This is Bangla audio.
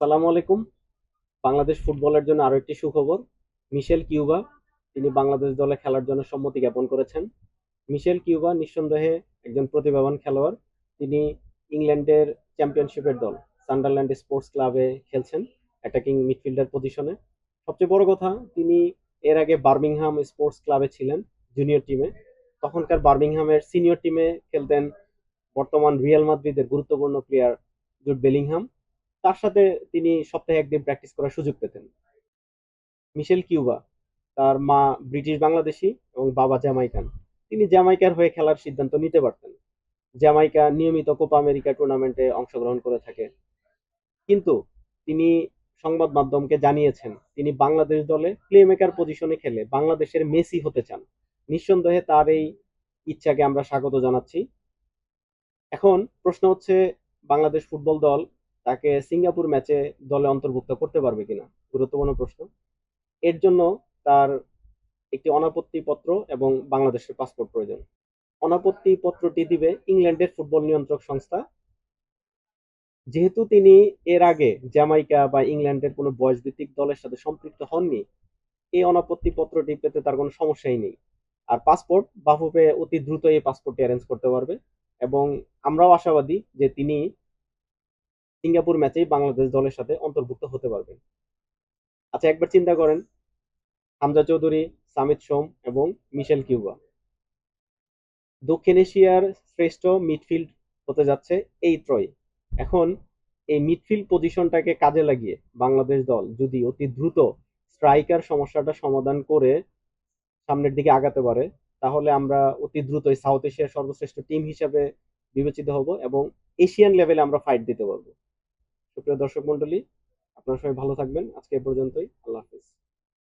সালামু আলাইকুম। বাংলাদেশ ফুটবলের জন্য আরো একটি সুখবর। মিশেল কিউবা তিনি বাংলাদেশ দলে খেলার জন্য সম্মতি জ্ঞাপন করেছেন। মিশেল কিউবা নিঃসন্দেহে একজন প্রতিভাবান খেলোয়াড়। তিনি ইংল্যান্ডের চ্যাম্পিয়নশিপের দল সান্ডারল্যান্ড স্পোর্টস ক্লাবে খেলছেন অ্যাটাকিং মিডফিল্ডার পজিশনে। সবচেয়ে বড় কথা, তিনি এর আগে বার্মিংহাম স্পোর্টস ক্লাবে ছিলেন জুনিয়র টিমে। তখনকার বার্মিংহামের সিনিয়র টিমে খেলতেন বর্তমান রিয়াল মাদ্রিদের গুরুত্বপূর্ণ প্লেয়ার জুড বেলিংহাম। তার সাথে তিনি সপ্তাহে একদিন প্র্যাকটিস করার সুযোগ পেতেন। মিশেল কিউবা, তার মা ব্রিটিশ বাংলাদেশী এবং বাবা জ্যামাইকান। তিনি জ্যামাইকার হয়ে খেলার সিদ্ধান্ত নিতে পারতেন। জ্যামাইকা নিয়মিত কোপা আমেরিকা টুর্নামেন্টে অংশগ্রহণ করে থাকে, কিন্তু তিনি সংবাদ মাধ্যমকে জানিয়েছেন তিনি বাংলাদেশ দলে প্লেমেকার পজিশনে খেলে বাংলাদেশের মেসি হতে চান। নিঃসন্দেহে তার এই ইচ্ছাকে আমরা স্বাগত জানাচ্ছি। এখন প্রশ্ন হচ্ছে, বাংলাদেশ ফুটবল দল তাকে সিঙ্গাপুর ম্যাচে দলে অন্তর্ভুক্ত করতে পারবে কিনা। গুরুত্বপূর্ণ প্রশ্ন। এর জন্য তার একটি অনাপত্তি পত্র এবং বাংলাদেশের পাসপোর্ট প্রয়োজন। অনাপত্তি পত্রটি দিবে ইংল্যান্ডের ফুটবল নিয়ন্ত্রক সংস্থা। যেহেতু তিনি এর আগে জ্যামাইকা বা ইংল্যান্ডের কোনো বয়সভিত্তিক দলের সাথে সম্পৃক্ত হননি, এই অনাপত্তি পত্রটি পেতে তার কোনো সমস্যাই নেই। আর পাসপোর্ট বাফুফে অতি দ্রুত এই পাসপোর্টটি অ্যারেঞ্জ করতে পারবে, এবং আমরাও আশাবাদী যে তিনি সিঙ্গাপুর ম্যাচেই বাংলাদেশ দলের সাথে অন্তর্ভুক্ত হতে পারবেন। আচ্ছা, একবার চিন্তা করেন, হামজা চৌধুরী, সামিত সোম এবং মিশেল কিউবা দক্ষিণ এশিয়ার শ্রেষ্ঠ মিডফিল্ড হতে যাচ্ছে এই ত্রয়ী। এখন এই মিডফিল্ড পজিশনটাকে কাজে লাগিয়ে বাংলাদেশ দল যদি অতি দ্রুত স্ট্রাইকার সমস্যাটা সমাধান করে সামনের দিকে আগাতে পারে, তাহলে আমরা অতি দ্রুতই সাউথ এশিয়ার সর্বশ্রেষ্ঠ টিম হিসেবে বিবেচিত হব এবং এশিয়ান লেভেলে আমরা ফাইট দিতে পারবো। সুপ্রিয় দর্শক মন্ডলী, আপনারা সবাই ভালো থাকবেন। আজকে এ পর্যন্তই। আল্লাহ হাফিজ।